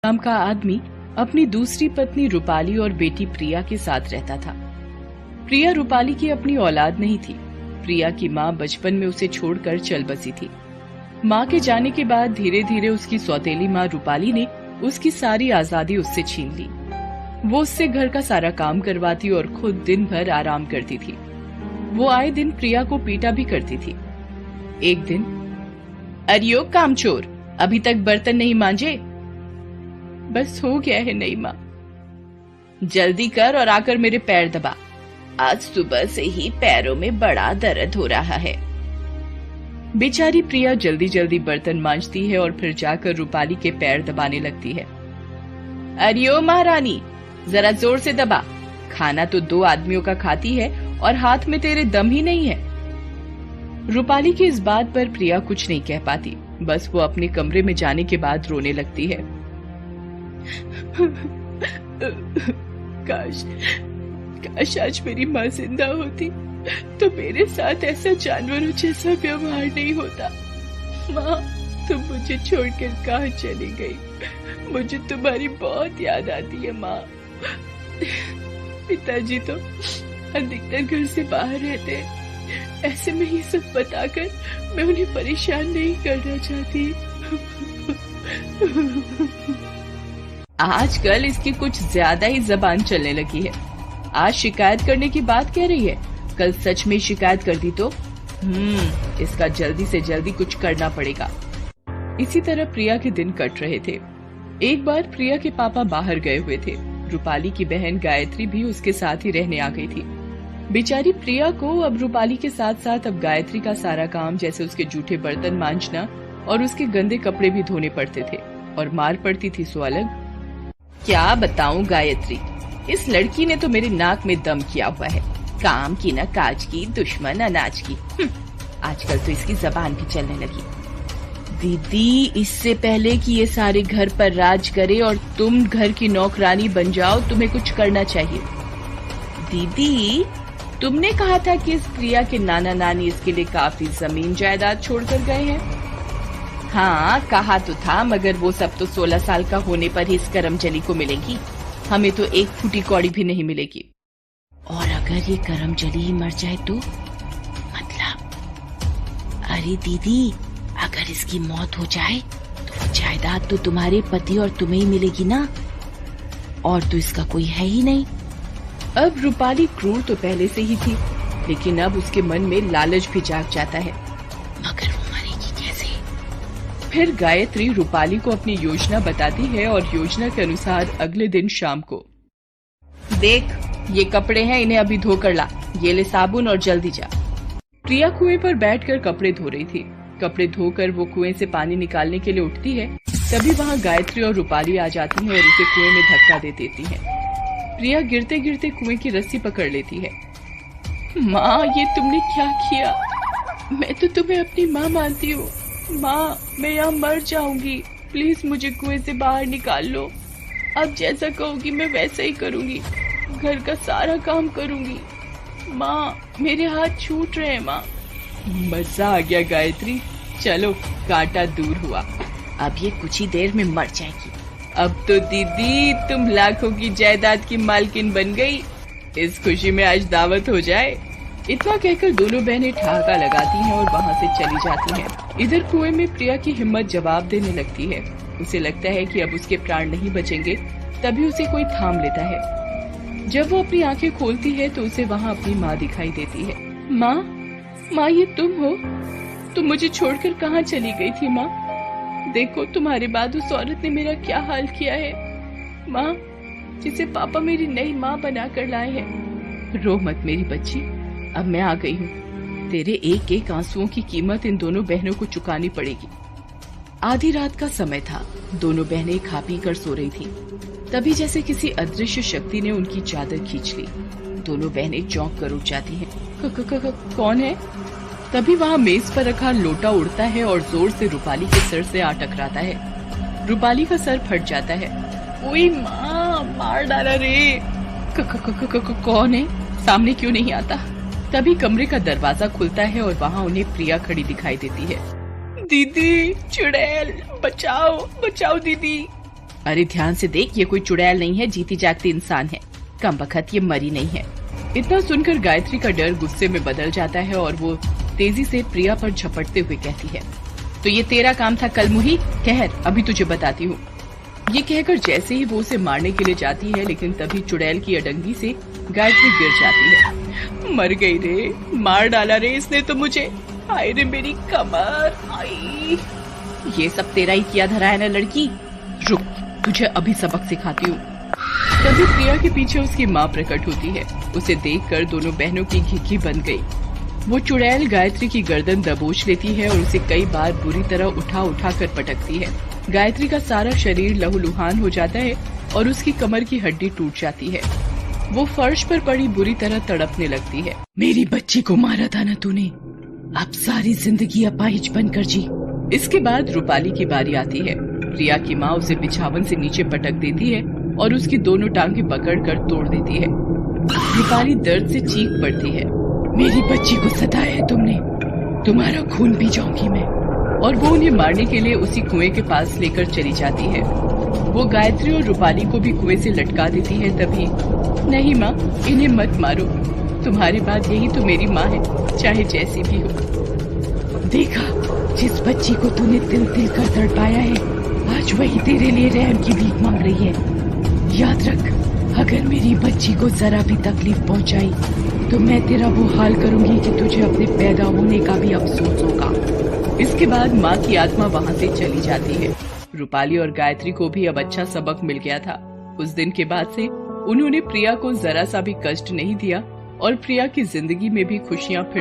नाम का आदमी अपनी दूसरी पत्नी रूपाली और बेटी प्रिया के साथ रहता था। प्रिया रूपाली की अपनी औलाद नहीं थी। प्रिया की माँ बचपन में उसे छोड़कर चल बसी थी। माँ के जाने के बाद धीरे धीरे उसकी सौतेली माँ रूपाली ने उसकी सारी आजादी उससे छीन ली। वो उससे घर का सारा काम करवाती और खुद दिन भर आराम करती थी। वो आए दिन प्रिया को पीटा भी करती थी। एक दिन, अरियो कामचोर, अभी तक बर्तन नहीं मांजे? बस हो गया है नई माँ। जल्दी कर और आकर मेरे पैर दबा। आज सुबह से ही पैरों में बड़ा दर्द हो रहा है। बेचारी प्रिया जल्दी जल्दी बर्तन मांजती है और फिर जाकर रूपाली के पैर दबाने लगती है। अरियो महारानी, जरा जोर से दबा। खाना तो 2 आदमियों का खाती है और हाथ में तेरे दम ही नहीं है। रूपाली की इस बात पर प्रिया कुछ नहीं कह पाती। बस वो अपने कमरे में जाने के बाद रोने लगती है। काश आज मेरी माँ जिंदा होती तो मेरे साथ ऐसा जानवरों जैसा व्यवहार नहीं होता। माँ, तुम मुझे छोड़कर कहाँ चली गई? मुझे तुम्हारी बहुत याद आती है माँ। पिताजी तो अधिकतर घर से बाहर रहते हैं। ऐसे में ये सब बताकर मैं उन्हें परेशान नहीं करना चाहती। आजकल इसकी कुछ ज्यादा ही जबान चलने लगी है। आज शिकायत करने की बात कह रही है, कल सच में शिकायत कर दी तो इसका जल्दी से जल्दी कुछ करना पड़ेगा। इसी तरह प्रिया के दिन कट रहे थे। एक बार प्रिया के पापा बाहर गए हुए थे। रूपाली की बहन गायत्री भी उसके साथ ही रहने आ गई थी। बेचारी प्रिया को अब रूपाली के साथ साथ अब गायत्री का सारा काम, जैसे उसके जूठे बर्तन मांजना और उसके गंदे कपड़े भी धोने पड़ते थे, और मार पड़ती थी सो अलग। क्या बताऊं गायत्री, इस लड़की ने तो मेरे नाक में दम किया हुआ है। काम की न काज की, दुश्मन अनाज की। आजकल तो इसकी जबान भी चलने लगी। दीदी, इससे पहले कि ये सारे घर पर राज करे और तुम घर की नौकरानी बन जाओ, तुम्हें कुछ करना चाहिए। दीदी, तुमने कहा था कि इस प्रिया के नाना नानी इसके लिए काफी जमीन जायदाद छोड़कर गए हैं। हाँ, कहा तो था, मगर वो सब तो 16 साल का होने पर ही इस करमजली को मिलेगी। हमें तो 1 फुटी कौड़ी भी नहीं मिलेगी। और अगर ये करमजली ही मर जाए तो? मतलब? अरे दीदी, अगर इसकी मौत हो जाए तो वो जायदाद तो तुम्हारे पति और तुम्हें ही मिलेगी ना, और तो इसका कोई है ही नहीं। अब रूपाली क्रूर तो पहले से ही थी, लेकिन अब उसके मन में लालच भी जाग जाता है। मगर वो मरेगी कैसे? फिर गायत्री रूपाली को अपनी योजना बताती है और योजना के अनुसार अगले दिन शाम को, देख, ये कपड़े हैं, इन्हें अभी धोकर ला। ये ले साबुन और जल्दी जा। प्रिया कुएं पर बैठकर कपड़े धो रही थी। कपड़े धोकर वो कुएं से पानी निकालने के लिए उठती है, तभी वहाँ गायत्री और रूपाली आ जाती हैं और उसे कुएं में धक्का दे देती हैं। प्रिया गिरते गिरते कुएं की रस्सी पकड़ लेती है। माँ, ये तुमने क्या किया? मैं तो तुम्हें अपनी माँ मानती हूँ। माँ, मैं यहाँ मर जाऊंगी। प्लीज मुझे कुएं से बाहर निकाल लो। अब जैसा कहोगी मैं वैसा ही करूंगी। घर का सारा काम करूंगी। माँ, मेरे हाथ छूट रहे हैं माँ। मजा आ गया गायत्री, चलो कांटा दूर हुआ। अब ये कुछ ही देर में मर जाएगी। अब तो दीदी तुम लाखों की जायदाद की मालकिन बन गई। इस खुशी में आज दावत हो जाए। इतना कहकर दोनों बहनें ठहाका लगाती हैं और वहाँ से चली जाती हैं। इधर कुएं में प्रिया की हिम्मत जवाब देने लगती है। उसे लगता है कि अब उसके प्राण नहीं बचेंगे, तभी उसे कोई थाम लेता है। जब वो अपनी आंखें खोलती है तो उसे वहाँ अपनी माँ दिखाई देती है। माँ, ये तुम हो? तुम मुझे छोड़कर कहाँ चली गई थी माँ? देखो, तुम्हारे बाद उस औरत ने मेरा क्या हाल किया है। माँ, जिसे पापा मेरी नई माँ बनाकर लाए हैं। रो मत मेरी बच्ची, अब मैं आ गई हूँ। तेरे एक एक आंसुओं की कीमत इन दोनों बहनों को चुकानी पड़ेगी। आधी रात का समय था। दोनों बहनें खा पी कर सो रही थीं। तभी जैसे किसी अदृश्य शक्ति ने उनकी चादर खींच ली। दोनों बहनें चौंक कर उठ जाती हैं। कौन है? तभी वहाँ मेज पर रखा लोटा उड़ता है और जोर से रूपाली के सर से आ टकराता है। रूपाली का सर फट जाता है। ओए माँ, मार डाला रे। कौन है? सामने क्यों नहीं आता? तभी कमरे का दरवाजा खुलता है और वहाँ उन्हें प्रिया खड़ी दिखाई देती है। दीदी, चुड़ैल, बचाओ बचाओ दीदी। अरे ध्यान से देख, ये कोई चुड़ैल नहीं है, जीती जागती इंसान है। कमबख्त, ये मरी नहीं है। इतना सुनकर गायत्री का डर गुस्से में बदल जाता है और वो तेजी से प्रिया पर झपटते हुए कहती है, तो ये तेरा काम था कलमुही? कहर, अभी तुझे बताती हूँ। ये कहकर जैसे ही वो उसे मारने के लिए जाती है, लेकिन तभी चुड़ैल की अडंगी से गायत्री गिर जाती है। मर गई रे, मार डाला रे इसने तो मुझे। हाय रे मेरी कमर, आई। ये सब तेरा ही किया धरा है ना लड़की, रुक, तुझे अभी सबक सिखाती हूँ। तभी प्रिया के पीछे उसकी माँ प्रकट होती है। उसे देखकर दोनों बहनों की घिघी बन गई। वो चुड़ैल गायत्री की गर्दन दबोच लेती है और उसे कई बार बुरी तरह उठा उठा कर पटकती है। गायत्री का सारा शरीर लहूलुहान हो जाता है और उसकी कमर की हड्डी टूट जाती है। वो फर्श पर पड़ी बुरी तरह तड़पने लगती है। मेरी बच्ची को मारा था ना तूने, अब सारी जिंदगी अपाहिज बनकर जी। इसके बाद रूपाली की बारी आती है। प्रिया की माँ उसे बिछावन से नीचे पटक देती है और उसकी दोनों टांगें पकड़कर तोड़ देती है। रूपाली दर्द से चीख पड़ती है, मेरी बच्ची को सताया है तुमने, तुम्हारा खून पी जाऊंगी मैं। और वो उन्हें मारने के लिए उसी कुएं के पास लेकर चली जाती है। वो गायत्री और रूपाली को भी कुएं से लटका देती है। तभी, नहीं माँ, इन्हें मत मारो, तुम्हारे बाद यही तो मेरी माँ है, चाहे जैसी भी हो। देखा, जिस बच्ची को तूने तिल तिल कर तड़पाया है, आज वही तेरे लिए रहम की भीख मांग रही है। याद रख, अगर मेरी बच्ची को जरा भी तकलीफ पहुंचाई तो मैं तेरा वो हाल करूंगी कि तुझे अपने पैदा होने का भी अफसोस होगा। इसके बाद माँ की आत्मा वहाँ से चली जाती है। रूपाली और गायत्री को भी अब अच्छा सबक मिल गया था। उस दिन के बाद से उन्होंने प्रिया को जरा सा भी कष्ट नहीं दिया और प्रिया की जिंदगी में भी खुशियाँ फिर